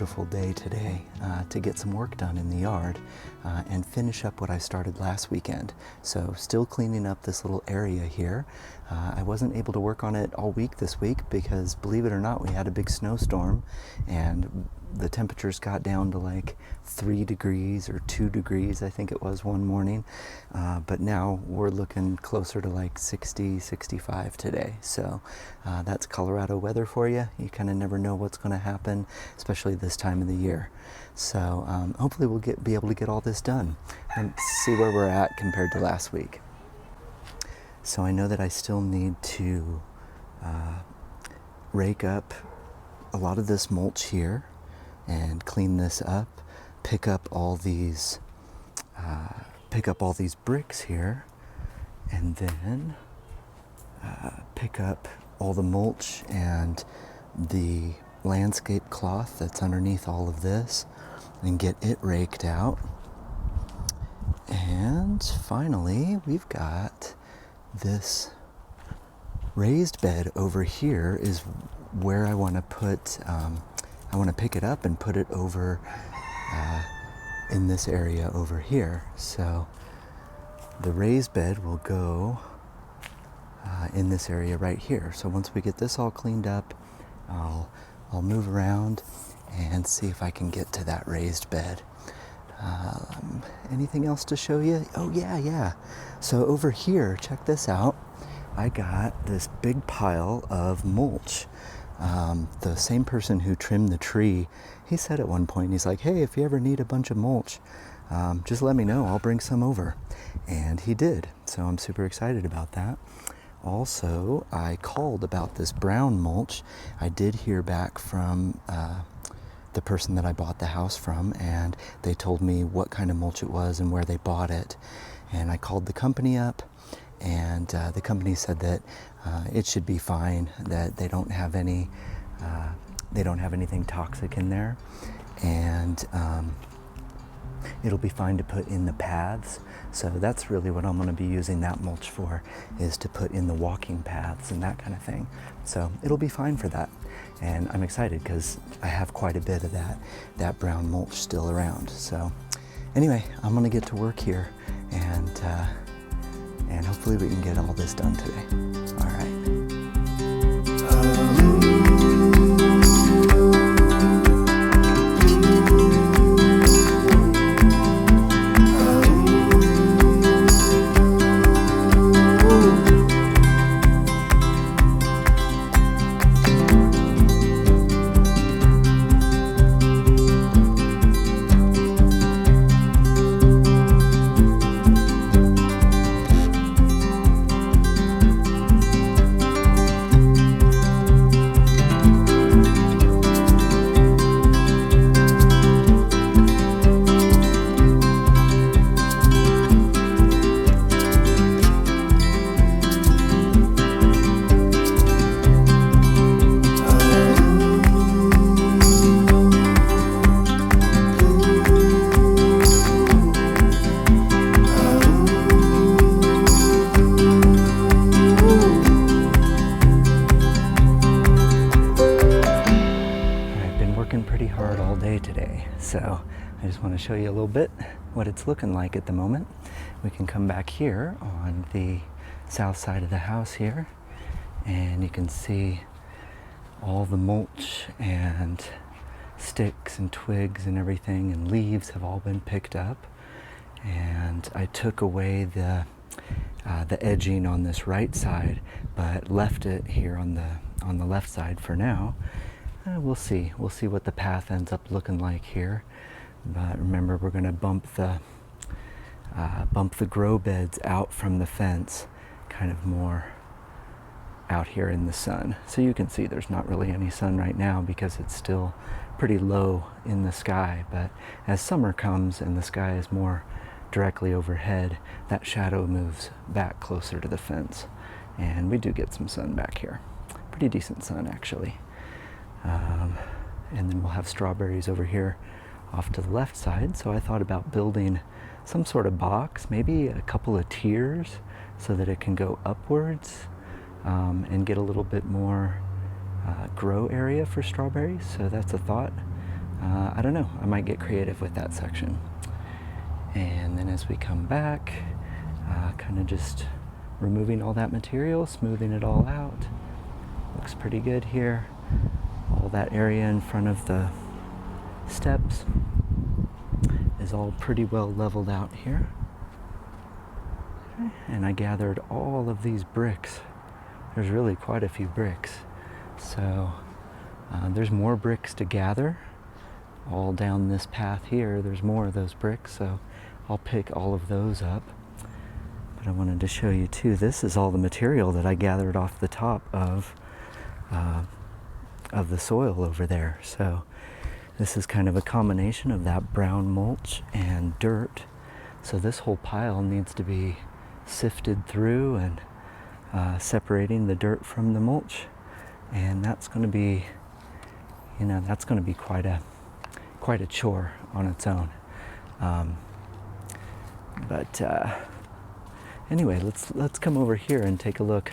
beautiful day today to get some work done in the yard and finish up what I started last weekend. So still cleaning up this little area here. I wasn't able to work on it all week this week because, believe it or not, we had a big snowstorm and the temperatures got down to like 3 degrees or 2 degrees, I think it was one morning. But now we're looking closer to like 60, 65 today. So that's Colorado weather for you. You kind of never know what's going to happen, especially this time of the year. So hopefully we'll be able to get all this done and see where we're at compared to last week. So I know that I still need to rake up a lot of this mulch here and clean this up, pick up all these bricks here, and then pick up all the mulch and the landscape cloth that's underneath all of this and get it raked out. And finally, we've got this raised bed over here is where I want to put I want to pick it up and put it over in this area over here. So the raised bed will go in this area right here. So once we get this all cleaned up, I'll move around and see if I can get to that raised bed. Anything else to show you? Oh yeah. So over here, check this out. I got this big pile of mulch. The same person who trimmed the tree, he said at one point, he's like, hey, if you ever need a bunch of mulch, just let me know, I'll bring some over. And he did, so I'm super excited about that. Also, I called about this brown mulch. I did hear back from the person that I bought the house from, and they told me what kind of mulch it was and where they bought it. And I called the company up, and the company said that it should be fine, that they don't have anything toxic in there, and it'll be fine to put in the paths. So that's really what I'm going to be using that mulch for, is to put in the walking paths and that kind of thing. So it'll be fine for that, and I'm excited because I have quite a bit of that brown mulch still around. So anyway, I'm going to get to work here, and hopefully we can get all this done today. All right. So I just want to show you a little bit what it's looking like at the moment. We can come back here on the south side of the house here, and you can see all the mulch and sticks and twigs and everything and leaves have all been picked up. And I took away the edging on this right side, but left it here on the left side for now. We'll see what the path ends up looking like here. But remember, we're going to bump the grow beds out from the fence, kind of more out here in the sun. So you can see there's not really any sun right now because it's still pretty low in the sky. But as summer comes and the sky is more directly overhead, that shadow moves back closer to the fence. And we do get some sun back here. Pretty decent sun, actually. And then we'll have strawberries over here off to the left side. So I thought about building some sort of box, maybe a couple of tiers, so that it can go upwards and get a little bit more grow area for strawberries. So that's a thought. I don't know, I might get creative with that section. And then as we come back, kind of just removing all that material, smoothing it all out. Looks pretty good here. All that area in front of the steps is all pretty well leveled out here. And I gathered all of these bricks. There's really quite a few bricks. So there's more bricks to gather. All down this path here, there's more of those bricks, so I'll pick all of those up. But I wanted to show you too, this is all the material that I gathered off the top of the soil over there. So this is kind of a combination of that brown mulch and dirt. So this whole pile needs to be sifted through and separating the dirt from the mulch. And that's going to be, that's going to be quite a chore on its own. Anyway, let's come over here and take a look.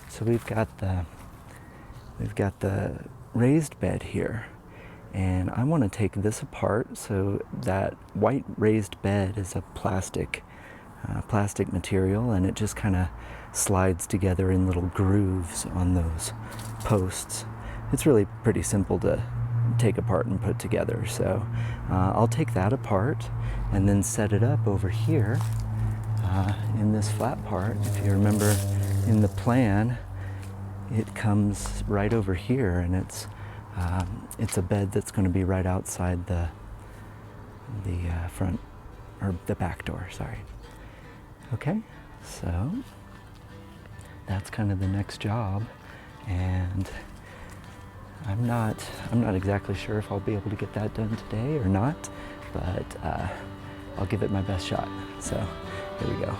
So we've got the raised bed here, and I want to take this apart. So that white raised bed is a plastic material, and it just kind of slides together in little grooves on those posts. It's really pretty simple to take apart and put together. So I'll take that apart and then set it up over here in this flat part. If you remember in the plan, it comes right over here, and it's a bed that's going to be right outside the front, or the back door, sorry. Okay, so that's kind of the next job, and I'm not exactly sure if I'll be able to get that done today or not, but I'll give it my best shot. So here we go.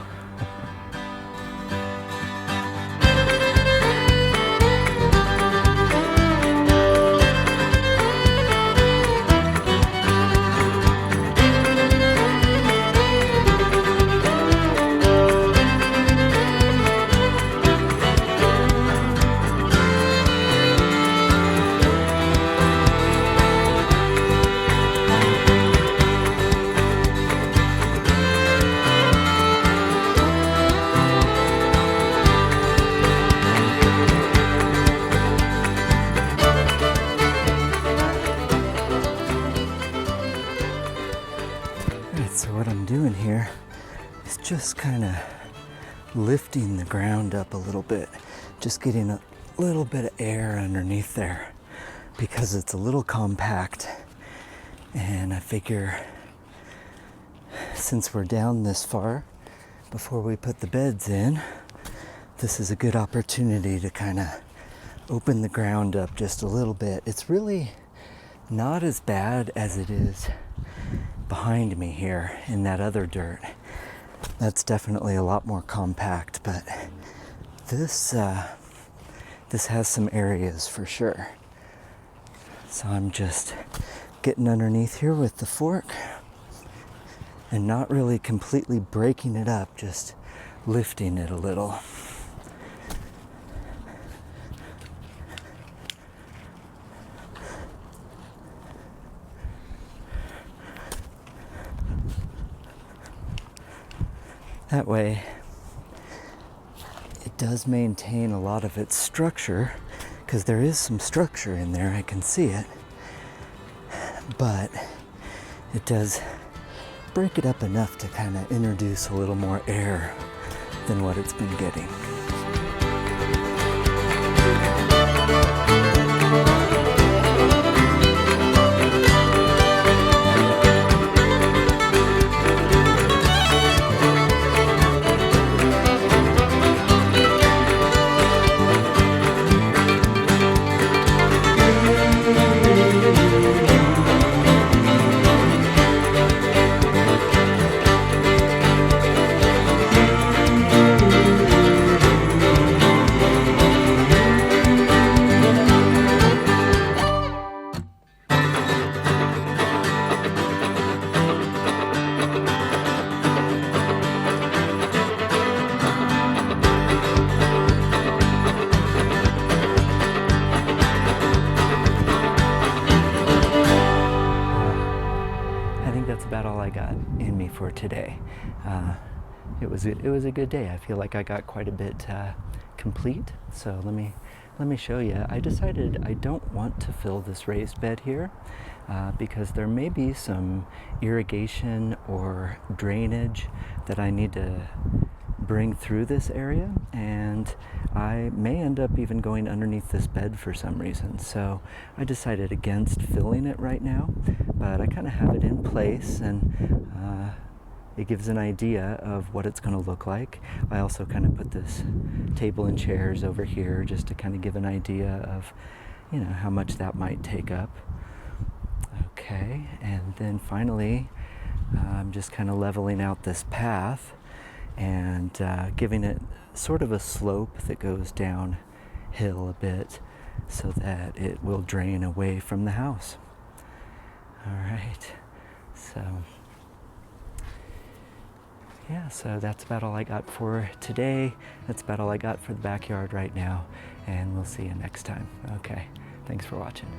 So what I'm doing here is just kind of lifting the ground up a little bit, just getting a little bit of air underneath there because it's a little compact. And I figure since we're down this far before we put the beds in, this is a good opportunity to kind of open the ground up just a little bit. It's really not as bad as it is behind me here in that other dirt. That's definitely a lot more compact, but this has some areas for sure. So I'm just getting underneath here with the fork and not really completely breaking it up, just lifting it a little. That way, it does maintain a lot of its structure, because there is some structure in there, I can see it, but it does break it up enough to kind of introduce a little more air than what it's been getting. today. It was a good day. I feel like I got quite a bit complete. So let me show you. I decided I don't want to fill this raised bed here because there may be some irrigation or drainage that I need to bring through this area, and I may end up even going underneath this bed for some reason. So I decided against filling it right now, but I kind of have it in place, and it gives an idea of what it's going to look like. I also kind of put this table and chairs over here just to kind of give an idea of, how much that might take up. Okay, and then finally, I'm just kind of leveling out this path and giving it sort of a slope that goes downhill a bit so that it will drain away from the house. All right, so yeah, so that's about all I got for today. That's about all I got for the backyard right now, and we'll see you next time. Okay, thanks for watching.